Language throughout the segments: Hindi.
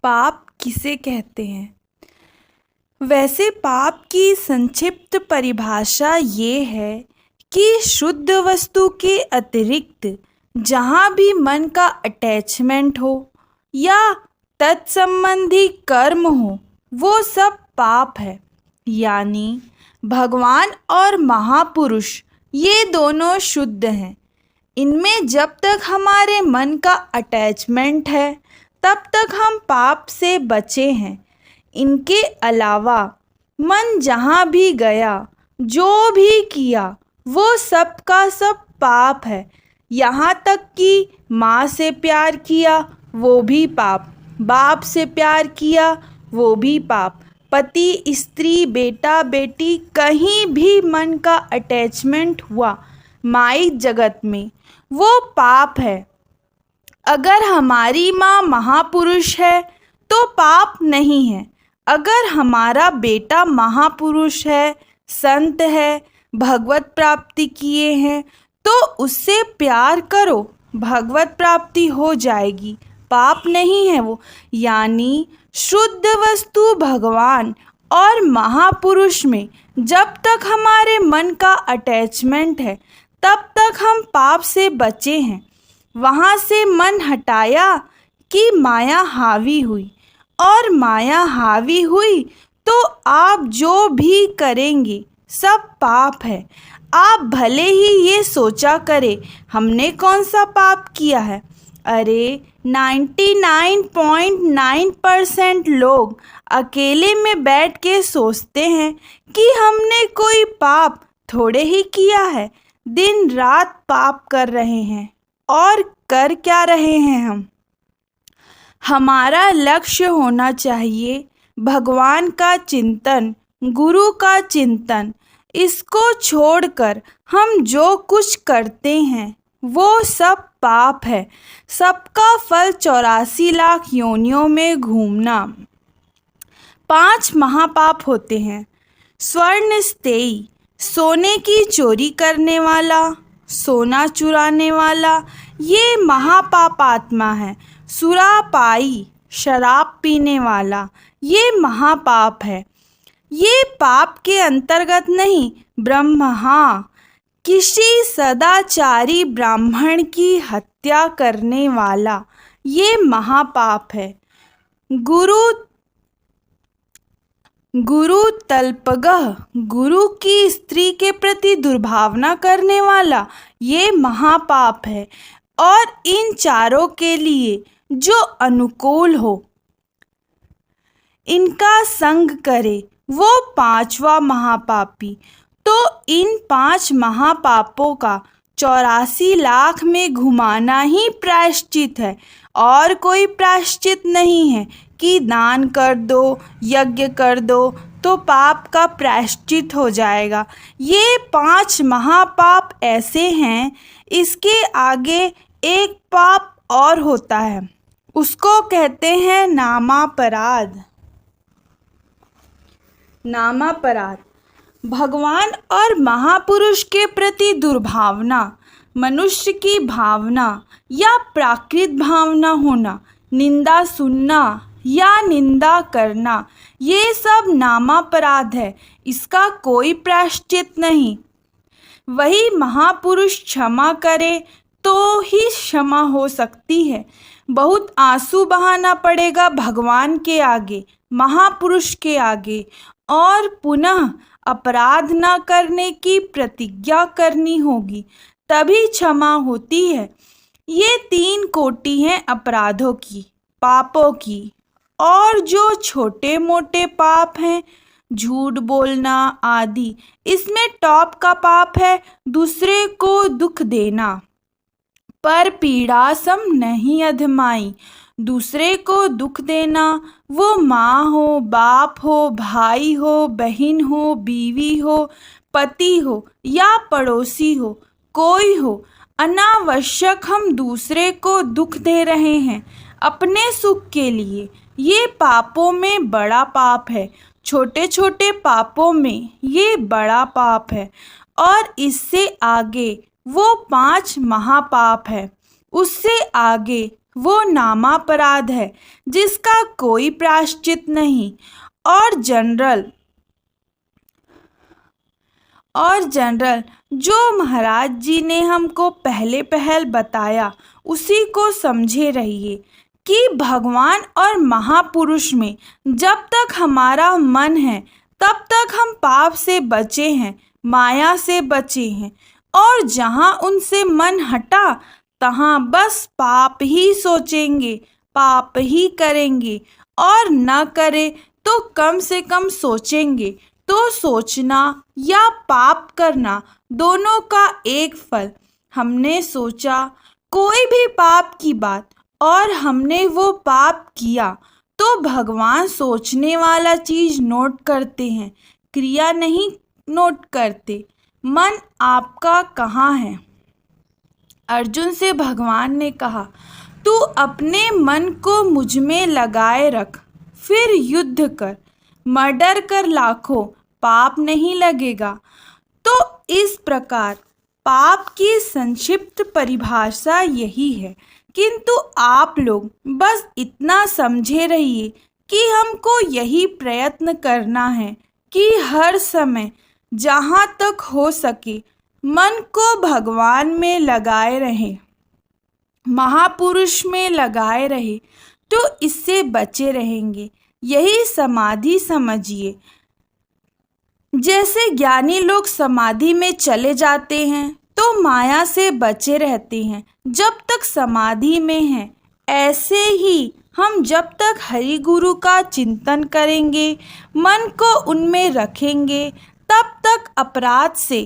पाप किसे कहते हैं? वैसे पाप की संक्षिप्त परिभाषा ये है कि शुद्ध वस्तु के अतिरिक्त जहाँ भी मन का अटैचमेंट हो या तत्संबंधी कर्म हो वो सब पाप है। यानी भगवान और महापुरुष ये दोनों शुद्ध हैं। इनमें जब तक हमारे मन का अटैचमेंट है तब तक हम पाप से बचे हैं। इनके अलावा मन जहाँ भी गया, जो भी किया, वो सब का सब पाप है। यहाँ तक कि माँ से प्यार किया वो भी पाप, बाप से प्यार किया वो भी पाप, पति स्त्री बेटा बेटी कहीं भी मन का अटैचमेंट हुआ माइक जगत में वो पाप है। अगर हमारी माँ महापुरुष है तो पाप नहीं है। अगर हमारा बेटा महापुरुष है, संत है, भगवत प्राप्ति किए हैं तो उससे प्यार करो, भगवत प्राप्ति हो जाएगी, पाप नहीं है वो। यानी शुद्ध वस्तु भगवान और महापुरुष में जब तक हमारे मन का अटैचमेंट है तब तक हम पाप से बचे हैं। वहाँ से मन हटाया कि माया हावी हुई, और माया हावी हुई तो आप जो भी करेंगे सब पाप है। आप भले ही ये सोचा करें हमने कौन सा पाप किया है। अरे 99.9% लोग अकेले में बैठ के सोचते हैं कि हमने कोई पाप थोड़े ही किया है। दिन रात पाप कर रहे हैं। और कर क्या रहे हैं हम? हमारा लक्ष्य होना चाहिए भगवान का चिंतन, गुरु का चिंतन। इसको छोड़कर हम जो कुछ करते हैं वो सब पाप है। सबका फल 84 लाख योनियों में घूमना। 5 महापाप होते हैं। स्वर्ण स्तेई, सोने की चोरी करने वाला, सोना चुराने वाला, ये महापाप आत्मा है। सुरापाई, शराब पीने वाला, ये महापाप है। ये पाप के अंतर्गत नहीं। ब्रह्मा, किसी सदाचारी ब्राह्मण की हत्या करने वाला, ये महापाप है। गुरु तल्पगह, गुरु की स्त्री के प्रति दुर्भावना करने वाला, ये महापाप है। और इन चारों के लिए जो अनुकूल हो, इनका संग करे, वो 5वां महापापी। तो इन 5 महापापों का 84 लाख में घुमाना ही प्रायश्चित है। और कोई प्रायश्चित नहीं है कि दान कर दो, यज्ञ कर दो तो पाप का प्रायश्चित हो जाएगा। ये 5 महापाप ऐसे हैं, इसके आगे एक पाप और होता है, उसको कहते हैं नामापराध। नामापराध भगवान और महापुरुष के प्रति दुर्भावना, मनुष्य की भावना या प्राकृत भावना होना, निंदा सुनना या निंदा करना, ये सब नामापराध है। इसका कोई प्रायश्चित नहीं। वही महापुरुष क्षमा करे तो ही क्षमा हो सकती है। बहुत आंसू बहाना पड़ेगा भगवान के आगे, महापुरुष के आगे, और पुनः अपराध न करने की प्रतिज्ञा करनी होगी, तभी क्षमा होती है। ये 3 कोटि हैं अपराधों की, पापों की। और जो छोटे मोटे पाप हैं, झूठ बोलना आदि, इसमें टॉप का पाप है दूसरे को दुख देना। पर पीड़ा सम नहीं अधमाई, दूसरे को दुख देना, वो माँ हो, बाप हो, भाई हो, बहन हो, बीवी हो, पति हो या पड़ोसी हो, कोई हो, अनावश्यक हम दूसरे को दुख दे रहे हैं अपने सुख के लिए। ये पापों में बड़ा पाप है। छोटे छोटे पापों में ये बड़ा पाप है। और इससे आगे वो 5 महापाप है, उससे आगे वो नामापराध है जिसका कोई प्रायश्चित नहीं। और जनरल जो महाराज जी ने हमको पहल बताया उसी को समझे रहिए कि भगवान और महापुरुष में जब तक हमारा मन है तब तक हम पाप से बचे हैं, माया से बचे हैं। और जहाँ उनसे मन हटा तहाँ बस पाप ही सोचेंगे, पाप ही करेंगे। और न करे तो कम से कम सोचेंगे। तो सोचना या पाप करना दोनों का एक फल। हमने सोचा कोई भी पाप की बात और हमने वो पाप किया तो भगवान सोचने वाला चीज नोट करते हैं, क्रिया नहीं नोट करते। मन आपका कहाँ है? अर्जुन से भगवान ने कहा, तू अपने मन को मुझ में लगाए रख, फिर युद्ध कर, मर्डर कर लाखों, पाप नहीं लगेगा। तो इस प्रकार पाप की संक्षिप्त परिभाषा यही है। किंतु आप लोग बस इतना समझे रहिए कि हमको यही प्रयत्न करना है कि हर समय जहाँ तक हो सके मन को भगवान में लगाए रहे, महापुरुष में लगाए रहे, तो इससे बचे रहेंगे। यही समाधि समझिए। जैसे ज्ञानी लोग समाधि में चले जाते हैं तो माया से बचे रहते हैं जब तक समाधि में हैं, ऐसे ही हम जब तक हरि गुरु का चिंतन करेंगे, मन को उनमें रखेंगे, तब तक अपराध से,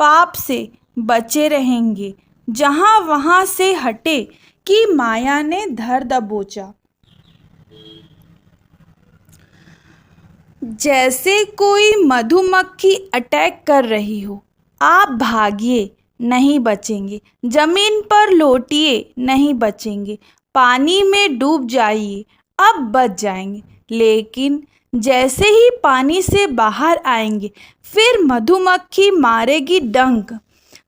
पाप से बचे रहेंगे। जहाँ वहाँ से हटे कि माया ने धर दबोचा। जैसे कोई मधुमक्खी अटैक कर रही हो, आप भागिए, नहीं बचेंगे। जमीन पर लौटिए, नहीं बचेंगे। पानी में डूब जाइए, अब बच जाएंगे। लेकिन जैसे ही पानी से बाहर आएंगे फिर मधुमक्खी मारेगी डंक।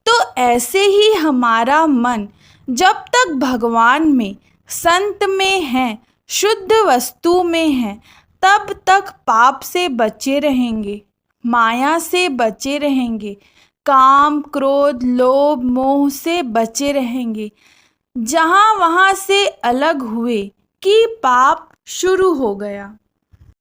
तो ऐसे ही हमारा मन जब तक भगवान में, संत में है, शुद्ध वस्तु में है, तब तक पाप से बचे रहेंगे, माया से बचे रहेंगे, काम, क्रोध, लोभ, मोह से बचे रहेंगे। जहाँ वहाँ से अलग हुए कि पाप शुरू हो गया।